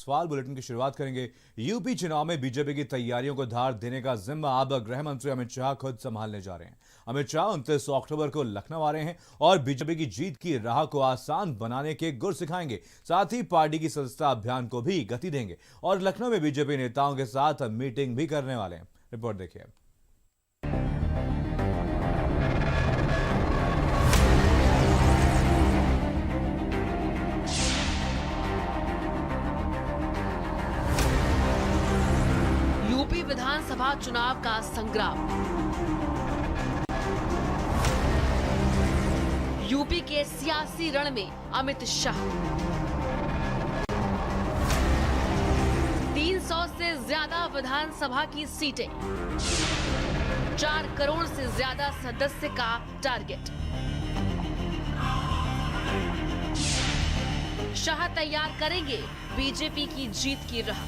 सवाल बुलेटिन की शुरुआत करेंगे। यूपी चुनाव में बीजेपी की तैयारियों को धार देने का जिम्मा अब गृह मंत्री अमित शाह खुद संभालने जा रहे हैं। अमित शाह 29 अक्टूबर को लखनऊ आ रहे हैं और बीजेपी की जीत की राह को आसान बनाने के गुर सिखाएंगे। साथ ही पार्टी की सदस्यता अभियान को भी गति देंगे और लखनऊ में बीजेपी नेताओं के साथ मीटिंग भी करने वाले हैं। रिपोर्ट देखिए। यूपी विधानसभा चुनाव का संग्राम। यूपी के सियासी रण में अमित शाह। 300 से ज्यादा विधानसभा की सीटें, 4 करोड़ से ज्यादा सदस्य का टारगेट। शाह तैयार करेंगे बीजेपी की जीत की राह।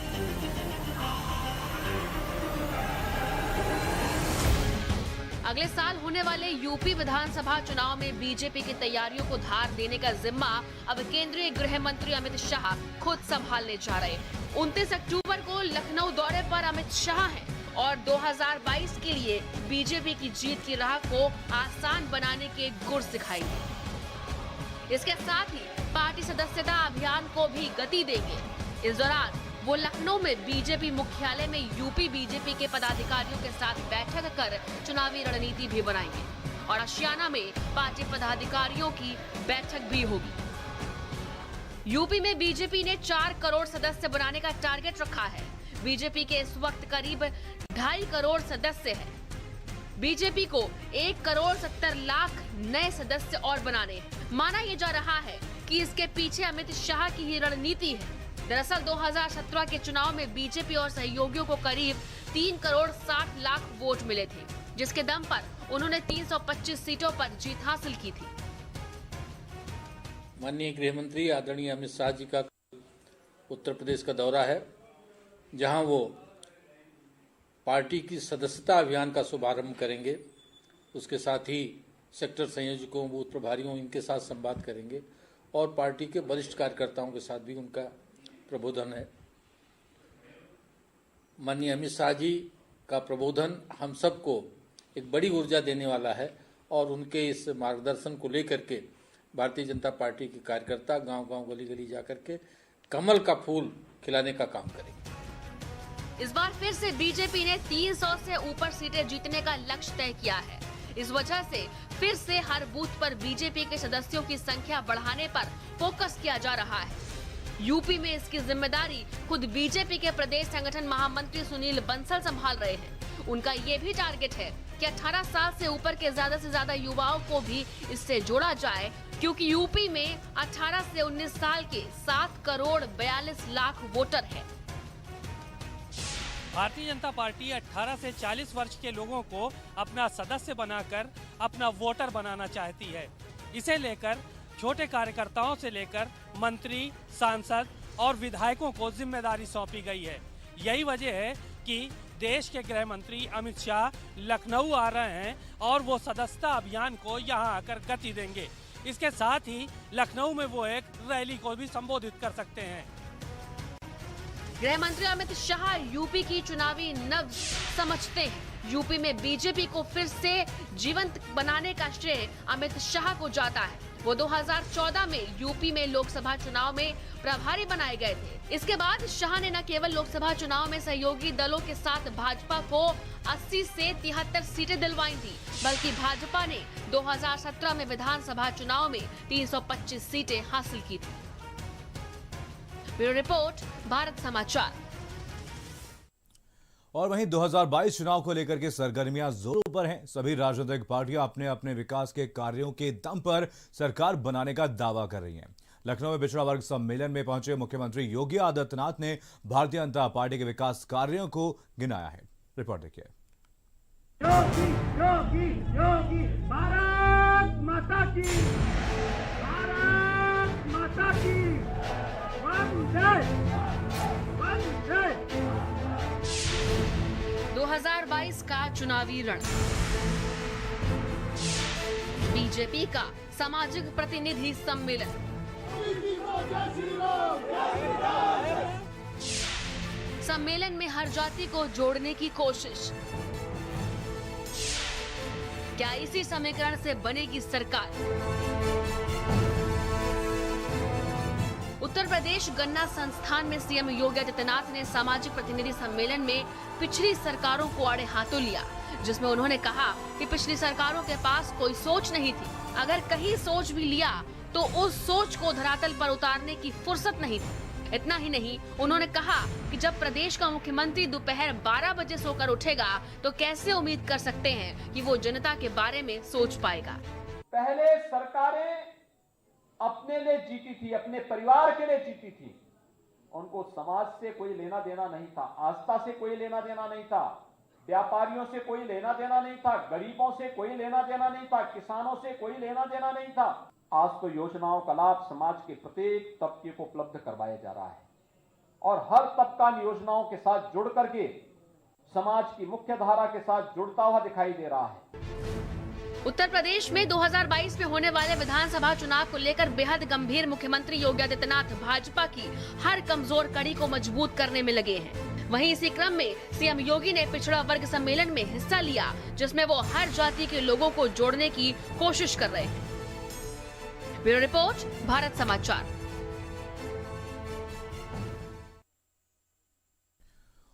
अगले साल होने वाले यूपी विधानसभा चुनाव में बीजेपी की तैयारियों को धार देने का जिम्मा अब केंद्रीय गृह मंत्री अमित शाह खुद संभालने जा रहे हैं। 29 अक्टूबर को लखनऊ दौरे पर अमित शाह हैं और 2022 के लिए बीजेपी की जीत की राह को आसान बनाने के गुर सिखाएंगे। इसके साथ ही पार्टी सदस्यता अभियान को भी गति देंगे। इस दौरान वो लखनऊ में बीजेपी मुख्यालय में यूपी बीजेपी के पदाधिकारियों के साथ बैठक कर चुनावी रणनीति भी बनाएंगे और आशियाना में पार्टी पदाधिकारियों की बैठक भी होगी। यूपी में बीजेपी ने 4 करोड़ सदस्य बनाने का टारगेट रखा है। बीजेपी के इस वक्त करीब 2.5 करोड़ सदस्य हैं। बीजेपी को 1 करोड़ 70 लाख नए सदस्य और बनाने हैं। माना यह जा रहा है कि इसके पीछे अमित शाह की ही रणनीति है। दरअसल 2017 के चुनाव में बीजेपी और सहयोगियों को करीब 3 करोड़ 60 लाख वोट मिले थे, जिसके दम पर उन्होंने 325 सीटों पर जीत हासिल की थी। माननीय गृह मंत्री आदरणीय अमित शाह जी का उत्तर प्रदेश का दौरा है, जहां वो पार्टी की सदस्यता अभियान का शुभारंभ करेंगे। उसके साथ ही सेक्टर संयोजकों, बूथ प्रभारियों, इनके साथ संवाद करेंगे और पार्टी के वरिष्ठ कार्यकर्ताओं के साथ भी उनका प्रबोधन है। माननीय अमित शाह जी का प्रबोधन हम सबको एक बड़ी ऊर्जा देने वाला है और उनके इस मार्गदर्शन को लेकर के भारतीय जनता पार्टी के कार्यकर्ता गांव-गांव, गली-गली जाकर के कमल का फूल खिलाने का काम करेंगे। इस बार फिर से बीजेपी ने 300 से ऊपर सीटें जीतने का लक्ष्य तय किया है। इस वजह से फिर से हर बूथ पर बीजेपी के सदस्यों की संख्या बढ़ाने पर फोकस किया जा रहा है। यूपी में इसकी जिम्मेदारी खुद बीजेपी के प्रदेश संगठन महामंत्री सुनील बंसल संभाल रहे हैं। उनका ये भी टारगेट है कि 18 साल से ऊपर के ज्यादा से ज्यादा युवाओं को भी इससे जोड़ा जाए, क्योंकि यूपी में 18 से 19 साल के 7 करोड़ 42 लाख वोटर हैं। भारतीय जनता पार्टी 18 से 40 वर्ष के लोगों को अपना सदस्य बनाकर अपना वोटर बनाना चाहती है। इसे लेकर छोटे कार्यकर्ताओं से लेकर मंत्री, सांसद और विधायकों को जिम्मेदारी सौंपी गई है। यही वजह है कि देश के गृह मंत्री अमित शाह लखनऊ आ रहे हैं और वो सदस्यता अभियान को यहां आकर गति देंगे। इसके साथ ही लखनऊ में वो एक रैली को भी संबोधित कर सकते हैं। गृह मंत्री अमित शाह यूपी की चुनावी नब्ज समझते हैं। यूपी में बीजेपी को फिर से जीवंत बनाने का श्रेय अमित शाह को जाता है। वो 2014 में यूपी में लोकसभा चुनाव में प्रभारी बनाए गए थे। इसके बाद शाह ने न केवल लोकसभा चुनाव में सहयोगी दलों के साथ भाजपा को 80 से 73 सीटें दिलवाई थी, बल्कि भाजपा ने 2017 में विधानसभा चुनाव में 325 सीटें हासिल की थी। ब्यूरो रिपोर्ट, भारत समाचार। और वहीं 2022 चुनाव को लेकर के सरगर्मियां जोरों पर हैं। सभी राजनीतिक पार्टियां अपने अपने विकास के कार्यों के दम पर सरकार बनाने का दावा कर रही हैं। लखनऊ में पिछड़ा वर्ग सम्मेलन में पहुंचे मुख्यमंत्री योगी आदित्यनाथ ने भारतीय जनता पार्टी के विकास कार्यों को गिनाया है। रिपोर्ट देखिए। योगी योगी योगी भारत माता की, भारत माता की, वंदे वंदे। 2022 का चुनावी रण। बीजेपी का सामाजिक प्रतिनिधि सम्मेलन। सम्मेलन में हर जाति को जोड़ने की कोशिश। क्या इसी समीकरण से बनेगी सरकार? उत्तर प्रदेश गन्ना संस्थान में सीएम योगी आदित्यनाथ ने सामाजिक प्रतिनिधि सम्मेलन में पिछली सरकारों को आड़े हाथों लिया, जिसमें उन्होंने कहा कि पिछली सरकारों के पास कोई सोच नहीं थी। अगर कहीं सोच भी लिया तो उस सोच को धरातल पर उतारने की फुर्सत नहीं थी। इतना ही नहीं, उन्होंने कहा कि जब प्रदेश का मुख्यमंत्री दोपहर 12 बजे सोकर उठेगा तो कैसे उम्मीद कर सकते हैं कि वो जनता के बारे में सोच पाएगा। पहले सरकारें अपने लिए जीती थी, अपने परिवार के लिए जीती थी। उनको समाज से कोई लेना देना नहीं था, आस्था से कोई लेना देना नहीं था, व्यापारियों से कोई लेना देना नहीं था, गरीबों से कोई लेना देना नहीं था, किसानों से कोई लेना देना नहीं था। आज तो योजनाओं का लाभ समाज के प्रत्येक तबके को उपलब्ध करवाया जा रहा है और हर तबका योजनाओं के साथ जुड़ करके समाज की मुख्य धारा के साथ जुड़ता हुआ दिखाई दे रहा है। उत्तर प्रदेश में 2022 में होने वाले विधानसभा चुनाव को लेकर बेहद गंभीर मुख्यमंत्री योगी आदित्यनाथ भाजपा की हर कमजोर कड़ी को मजबूत करने में लगे हैं। वहीं इसी क्रम में सीएम योगी ने पिछड़ा वर्ग सम्मेलन में हिस्सा लिया, जिसमें वो हर जाति के लोगों को जोड़ने की कोशिश कर रहे हैं। ब्यूरो रिपोर्ट, भारत समाचार।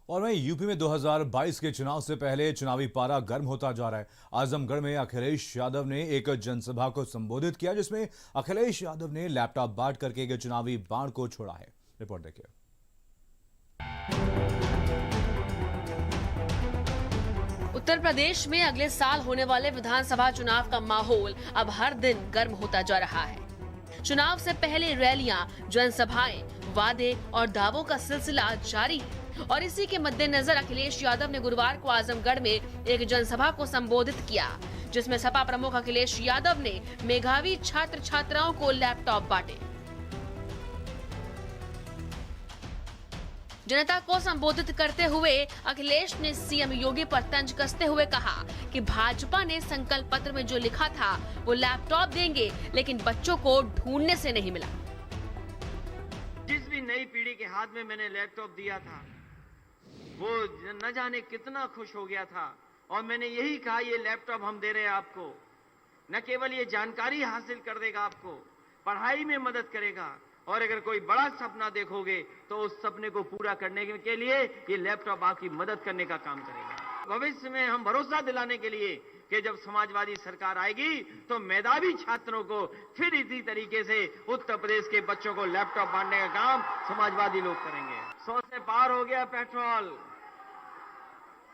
और वहीं यूपी में 2022 के चुनाव से पहले चुनावी पारा गर्म होता जा रहा है। आजमगढ़ में अखिलेश यादव ने एक जनसभा को संबोधित किया, जिसमें अखिलेश यादव ने लैपटॉप बांट करके एक चुनावी बाण को छोड़ा है। रिपोर्ट देखिए। उत्तर प्रदेश में अगले साल होने वाले विधानसभा चुनाव का माहौल अब हर दिन गर्म होता जा रहा है। चुनाव से पहले रैलियां, जनसभाएं, वादे और दावों का सिलसिला जारी है और इसी के मद्देनजर अखिलेश यादव ने गुरुवार को आजमगढ़ में एक जनसभा को संबोधित किया, जिसमें सपा प्रमुख अखिलेश यादव ने मेधावी छात्र छात्राओं को लैपटॉप बांटे। जनता को संबोधित करते हुए अखिलेश ने सीएम योगी पर तंज कसते हुए कहा कि भाजपा ने संकल्प पत्र में जो लिखा था वो लैपटॉप देंगे, लेकिन बच्चों को ढूंढने से नहीं मिला। जिस भी नई पीढ़ी के हाथ में मैंने लैपटॉप दिया था वो न जाने कितना खुश हो गया था और मैंने यही कहा ये लैपटॉप हम दे रहे हैं आपको, न केवल ये जानकारी हासिल कर देगा, आपको पढ़ाई में मदद करेगा और अगर कोई बड़ा सपना देखोगे तो उस सपने को पूरा करने के लिए ये लैपटॉप आपकी मदद करने का काम करेगा। भविष्य में हम भरोसा दिलाने के लिए कि जब समाजवादी सरकार आएगी तो मेधावी छात्रों को फिर इसी तरीके से उत्तर प्रदेश के बच्चों को लैपटॉप बांटने का काम समाजवादी लोग करेंगे। 100 से पार हो गया पेट्रोल,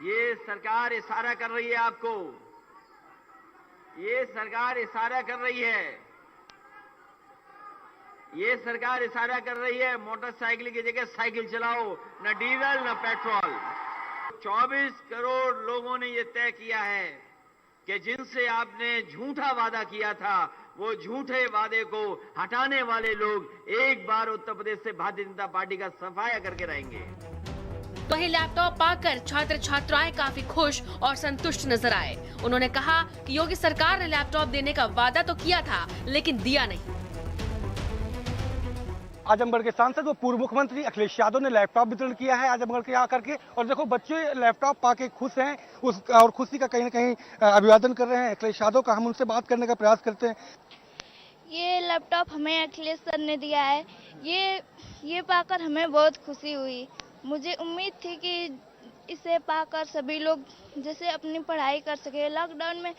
ये सरकार इशारा कर रही है आपको, ये सरकार इशारा कर रही है, ये सरकार इशारा कर रही है मोटरसाइकिल की जगह साइकिल चलाओ, न डीजल न पेट्रोल। 24 करोड़ लोगों ने ये तय किया है कि जिनसे आपने झूठा वादा किया था वो झूठे वादे को हटाने वाले लोग एक बार उत्तर प्रदेश से भारतीय जनता पार्टी का सफाया करके रहेंगे। वहीं लैपटॉप पाकर छात्र छात्राएं काफी खुश और संतुष्ट नजर आए। उन्होंने कहा कि योगी सरकार ने लैपटॉप देने का वादा तो किया था लेकिन दिया नहीं। आजमगढ़ के सांसद व पूर्व मुख्यमंत्री अखिलेश यादव ने लैपटॉप वितरण किया है आजमगढ़ के आकर के, और देखो बच्चे लैपटॉप पाके खुश हैं और खुशी का कहीं ना कहीं अभिवादन कर रहे हैं अखिलेश यादव का। हम उनसे बात करने का प्रयास करते हैं। ये लैपटॉप हमें अखिलेश सर ने दिया है, ये पाकर हमें बहुत खुशी हुई। मुझे उम्मीद थी कि इसे पाकर सभी लोग जैसे अपनी पढ़ाई कर सके। लॉकडाउन में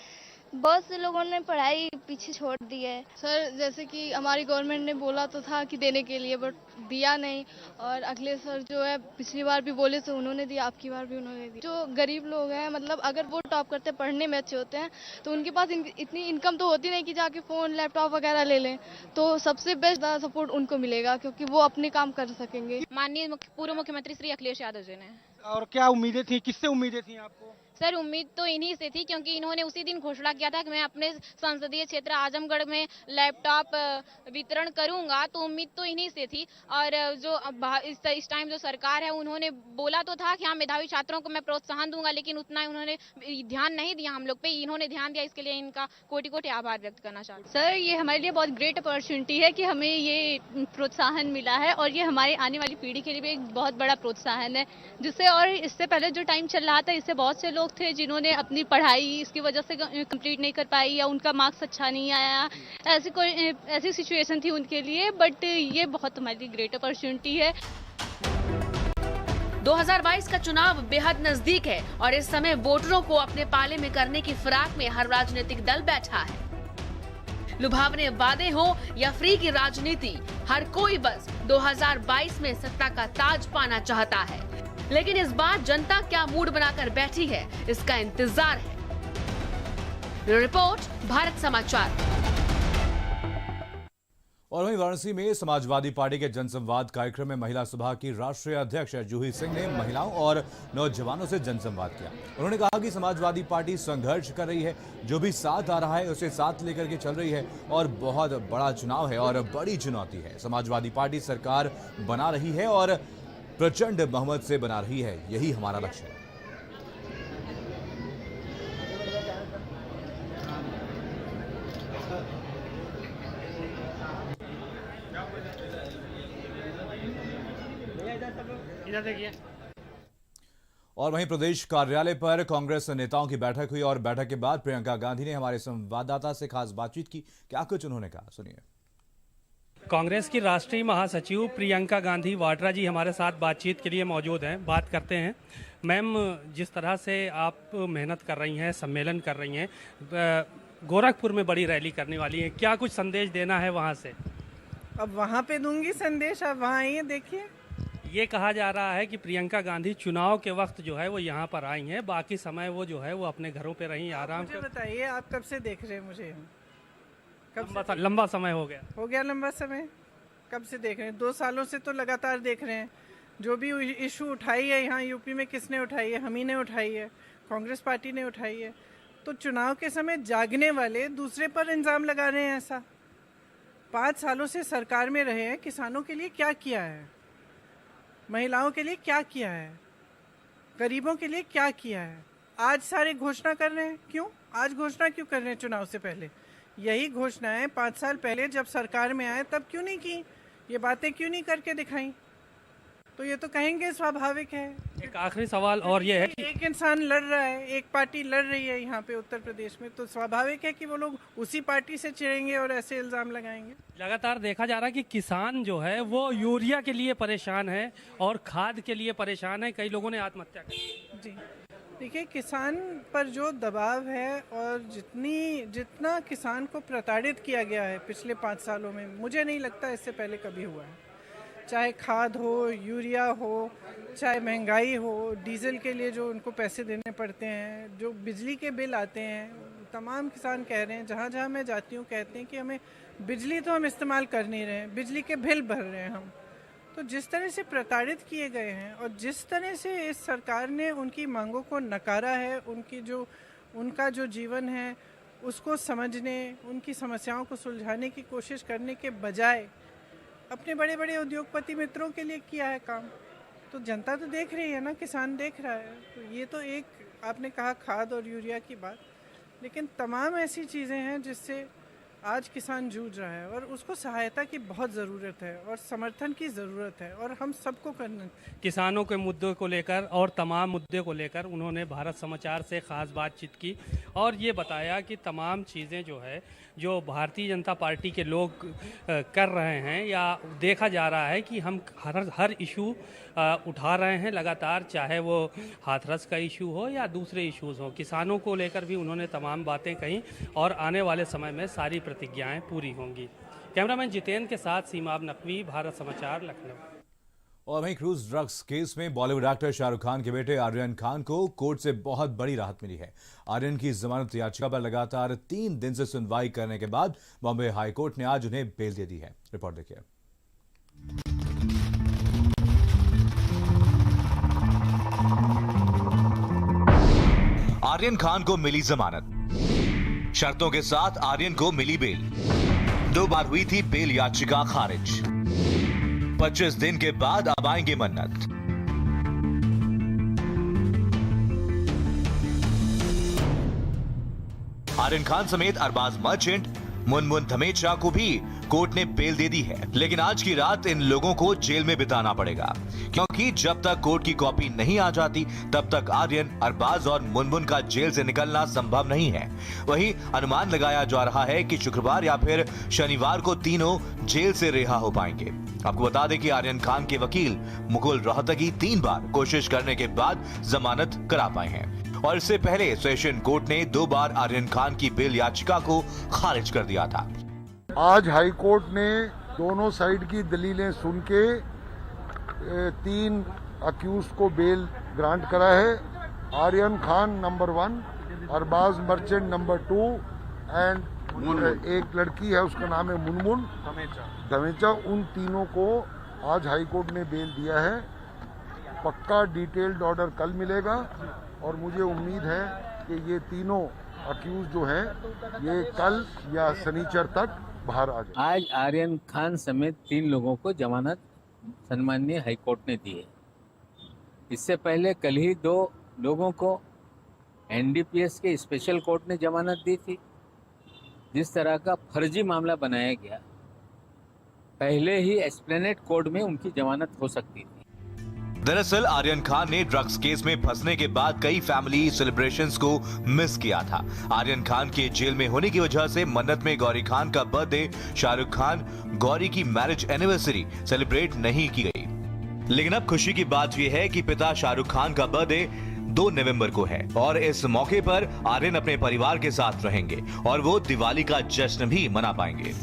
बहुत से लोगों ने पढ़ाई पीछे छोड़ दी है। सर जैसे कि हमारी गवर्नमेंट ने बोला तो था कि देने के लिए, बट दिया नहीं। और अखिलेश सर जो है पिछली बार भी बोले तो उन्होंने दिया, आपकी बार भी उन्होंने दिया। जो गरीब लोग हैं, मतलब अगर वो टॉप करते, पढ़ने में अच्छे होते हैं तो उनके पास इतनी इनकम तो होती नहीं कि जाके फ़ोन लैपटॉप वगैरह ले लें, तो सबसे बेस्ट सपोर्ट उनको मिलेगा क्योंकि वो अपने काम कर सकेंगे। माननीय पूर्व मुख्यमंत्री श्री अखिलेश यादव जी ने। और क्या उम्मीदें थी, किससे उम्मीदें थी आपको? सर उम्मीद तो इन्हीं से थी, क्योंकि इन्होंने उसी दिन घोषणा किया था कि मैं अपने संसदीय क्षेत्र आजमगढ़ में लैपटॉप वितरण करूंगा, तो उम्मीद तो इन्हीं से थी। और जो इस टाइम जो सरकार है उन्होंने बोला तो था कि हाँ मेधावी छात्रों को मैं प्रोत्साहन दूंगा, लेकिन उतना उन्होंने ध्यान नहीं दिया हम लोग पे। इन्होंने ध्यान दिया, इसके लिए इनका कोटि कोटि आभार व्यक्त करना चाहती हूं। सर ये हमारे लिए बहुत ग्रेट अपॉर्चुनिटी है कि हमें ये प्रोत्साहन मिला है, और ये हमारे आने वाली पीढ़ी के लिए भी एक बहुत बड़ा प्रोत्साहन है, जिससे और इससे पहले जो टाइम चल रहा था इससे बहुत से लोग थे जिन्होंने अपनी पढ़ाई इसकी वजह से कंप्लीट नहीं कर पाई या उनका मार्क्स अच्छा नहीं आया, ऐसी सिचुएशन थी उनके लिए। बट ये बहुत हमारे लिए ग्रेट अपॉर्चुनिटी है। 2022 का चुनाव बेहद नजदीक है और इस समय वोटरों को अपने पाले में करने की फिराक में हर राजनीतिक दल बैठा है। लुभावने वादे हो या फ्री की राजनीति, हर कोई बस 2022 में सत्ता का ताज पाना चाहता है। लेकिन इस बार जनता क्या मूड बनाकर बैठी है, इसका इंतजार है। ब्यूरो रिपोर्ट, भारत समाचार। और वहीं वाराणसी में समाजवादी पार्टी के जनसंवाद कार्यक्रम में महिला सभा की राष्ट्रीय अध्यक्ष जूही सिंह ने महिलाओं और नौजवानों से जनसंवाद किया। उन्होंने कहा कि समाजवादी पार्टी संघर्ष कर रही है, जो भी साथ आ रहा है उसे साथ लेकर के चल रही है और बहुत बड़ा चुनाव है और बड़ी चुनौती है। समाजवादी पार्टी सरकार बना रही है और प्रचंड बहुमत से बना रही है, यही हमारा लक्ष्य है। इधर देखिए। और वहीं प्रदेश कार्यालय पर कांग्रेस नेताओं की बैठक हुई और बैठक के बाद प्रियंका गांधी ने हमारे संवाददाता से खास बातचीत की। क्या कुछ उन्होंने कहा, सुनिए। कांग्रेस की राष्ट्रीय महासचिव प्रियंका गांधी वाड्रा जी हमारे साथ बातचीत के लिए मौजूद हैं। बात करते हैं। मैम, जिस तरह से आप मेहनत कर रही हैं, सम्मेलन कर रही हैं, गोरखपुर में बड़ी रैली करने वाली हैं, क्या कुछ संदेश देना है वहाँ से? अब वहाँ पे दूंगी संदेश, आप वहाँ आइए देखिए। ये कहा जा रहा है कि प्रियंका गांधी चुनाव के वक्त जो है वो यहाँ पर आई हैं, बाकी समय वो जो है वो अपने घरों पे रही, आराम मुझे बताइए आप कब से देख रहे हैं मुझे? लंबा समय हो गया लंबा समय। कब से देख रहे हैं? 2 सालों से तो लगातार देख रहे हैं। जो भी इशू उठाई है यहाँ यूपी में किसने उठाई है? हम ही ने उठाई है, कांग्रेस पार्टी ने उठाई है। तो चुनाव के समय जागने वाले दूसरे पर इल्जाम लगा रहे हैं ऐसा। 5 सालों से सरकार में रहे हैं, किसानों के लिए क्या किया है, महिलाओं के लिए क्या किया है, गरीबों के लिए क्या किया है? आज सारे घोषणा कर रहे हैं। क्यों आज घोषणा क्यों कर रहे हैं? चुनाव से पहले यही घोषणाएं 5 साल पहले जब सरकार में आए तब क्यों नहीं की? ये बातें क्यों नहीं करके दिखाई? तो ये तो कहेंगे स्वाभाविक है। एक आखिरी सवाल और ये है कि एक इंसान लड़ रहा है, एक पार्टी लड़ रही है यहाँ पे उत्तर प्रदेश में, तो स्वाभाविक है कि वो लोग उसी पार्टी से चिढ़ेंगे और ऐसे इल्जाम लगाएंगे। लगातार देखा जा रहा है कि किसान जो है वो यूरिया के लिए परेशान है और खाद के लिए परेशान है। कई लोगों ने आत्महत्या की। जी देखिए, किसान पर जो दबाव है और जितना किसान को प्रताड़ित किया गया है पिछले 5 सालों में, मुझे नहीं लगता इससे पहले कभी हुआ है। चाहे खाद हो, यूरिया हो, चाहे महंगाई हो, डीजल के लिए जो उनको पैसे देने पड़ते हैं, जो बिजली के बिल आते हैं, तमाम किसान कह रहे हैं, जहाँ जहाँ मैं जाती हूँ कहते हैं कि हमें बिजली तो हम इस्तेमाल कर नहीं रहे हैं, बिजली के बिल भर रहे हैं हम। तो जिस तरह से प्रताड़ित किए गए हैं और जिस तरह से इस सरकार ने उनकी मांगों को नकारा है, उनका जो जीवन है उसको समझने, उनकी समस्याओं को सुलझाने की कोशिश करने के बजाय अपने बड़े बड़े उद्योगपति मित्रों के लिए किया है काम। तो जनता तो देख रही है ना, किसान देख रहा है। तो ये तो एक आपने कहा खाद और यूरिया की बात, लेकिन तमाम ऐसी चीज़ें हैं जिससे आज किसान जूझ रहा है और उसको सहायता की बहुत ज़रूरत है और समर्थन की ज़रूरत है और हम सबको करना। किसानों के मुद्दों को लेकर और तमाम मुद्दे को लेकर उन्होंने भारत समाचार से खास बातचीत की और ये बताया कि तमाम चीज़ें जो है जो भारतीय जनता पार्टी के लोग कर रहे हैं या देखा जा रहा है कि हम हर इशू उठा रहे हैं लगातार, चाहे वो हाथरस का इशू हो या दूसरे इश्यूज़ हो। किसानों को लेकर भी उन्होंने तमाम बातें कहीं और आने वाले समय में सारी प्रतिज्ञाएं पूरी होंगी। कैमरामैन जितेंद्र के साथ सीमाब नकवी, भारत समाचार, लखनऊ। और वहीं क्रूज ड्रग्स केस में बॉलीवुड एक्टर शाहरुख खान के बेटे आर्यन खान को कोर्ट से बहुत बड़ी राहत मिली है। आर्यन की जमानत याचिका पर लगातार 3 दिन से सुनवाई करने के बाद बॉम्बे हाई कोर्ट ने आज उन्हें बेल दे दी है। रिपोर्ट देखिए। आर्यन खान को मिली जमानत, शर्तों के साथ आर्यन को मिली बेल। 2 बार हुई थी बेल याचिका खारिज। 25 दिन के बाद अब आएंगे मन्नत। आर्यन खान समेत अरबाज मर्चेंट, मुनमुन धमेचा को भी कोर्ट ने बेल दे दी है, लेकिन आज की रात इन लोगों को जेल में बिताना पड़ेगा, क्योंकि जब तक कोर्ट की कॉपी नहीं आ जाती तब तक आर्यन, अरबाज और मुनमुन का जेल से निकलना संभव नहीं है। वहीं अनुमान लगाया जा रहा है कि शुक्रवार या फिर शनिवार को तीनों जेल से रिहा हो पाएंगे। आपको बता दें कि आर्यन खान के वकील मुकुल रोहतगी 3 बार कोशिश करने के बाद जमानत करा पाए हैं, और इससे पहले सेशन कोर्ट ने 2 बार आर्यन खान की बेल याचिका को खारिज कर दिया था। आज हाई कोर्ट ने दोनों साइड की दलीलें सुन के 3 अक्यूज को बेल ग्रांट करा है। Aryan Khan number 1, Arbaaz Merchant number 2 and एक लड़की है उसका नाम है मुनमुन धमेचा। उन तीनों को आज हाई कोर्ट ने बेल दिया है। पक्का डिटेल्ड ऑर्डर कल मिलेगा और मुझे उम्मीद है कि ये तीनों अक्यूज जो हैं ये कल या शनिचर तक बाहर आ जाए। आज आर्यन खान समेत 3 लोगों को जमानत सम्माननीय हाईकोर्ट ने दी है। इससे पहले कल ही 2 लोगों को एनडीपीएस के स्पेशल कोर्ट ने जमानत दी थी। जिस तरह का फर्जी मामला बनाया गया, पहले ही एस्प्लेनेड कोर्ट में उनकी जमानत हो सकती थी। दरअसल आर्यन खान ने ड्रग्स केस में फंसने के बाद कई फैमिली सेलिब्रेशंस को मिस किया था। आर्यन खान के जेल में होने की वजह से मन्नत में गौरी खान का बर्थडे, शाहरुख खान गौरी की मैरिज एनिवर्सरी सेलिब्रेट नहीं की गई। लेकिन अब खुशी की बात यह है कि पिता शाहरुख खान का बर्थडे 2 नवंबर को है और इस मौके पर आर्यन अपने परिवार के साथ रहेंगे और वो दिवाली का जश्न भी मना पाएंगे।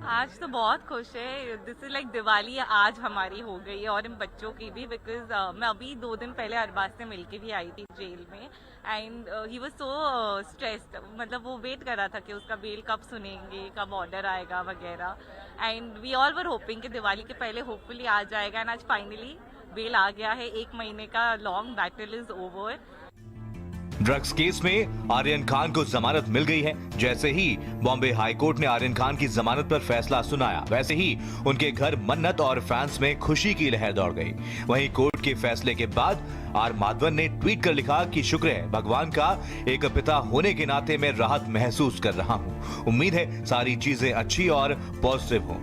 आज तो बहुत खुश है। दिस इज लाइक दिवाली आज हमारी हो गई है और इन बच्चों की भी, बिकॉज मैं अभी 2 दिन पहले अरबाज से मिलके भी आई थी जेल में and he was so stressed. मतलब वो वेट कर रहा था कि उसका बेल कब सुनेंगे, कब ऑर्डर आएगा वगैरह, and we all were hoping कि दिवाली के पहले होपफुली आ जाएगा एंड आज फाइनली बेल आ गया है। 1 महीने का long battle is over. Drugs case में आर्यन खान को जमानत मिल गई है। जैसे ही बॉम्बे हाई कोर्ट ने आर्यन खान की जमानत पर फैसला सुनाया, वैसे ही उनके घर मन्नत और फैंस में खुशी की लहर दौड़ गई। वहीं कोर्ट के फैसले के बाद आर माधवन ने ट्वीट कर लिखा कि शुक्र है भगवान का, एक पिता होने के नाते मैं राहत महसूस कर रहा हूं। उम्मीद है सारी चीजें अच्छी और पॉजिटिव हों।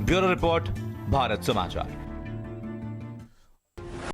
ब्यूरो रिपोर्ट, भारत समाचार।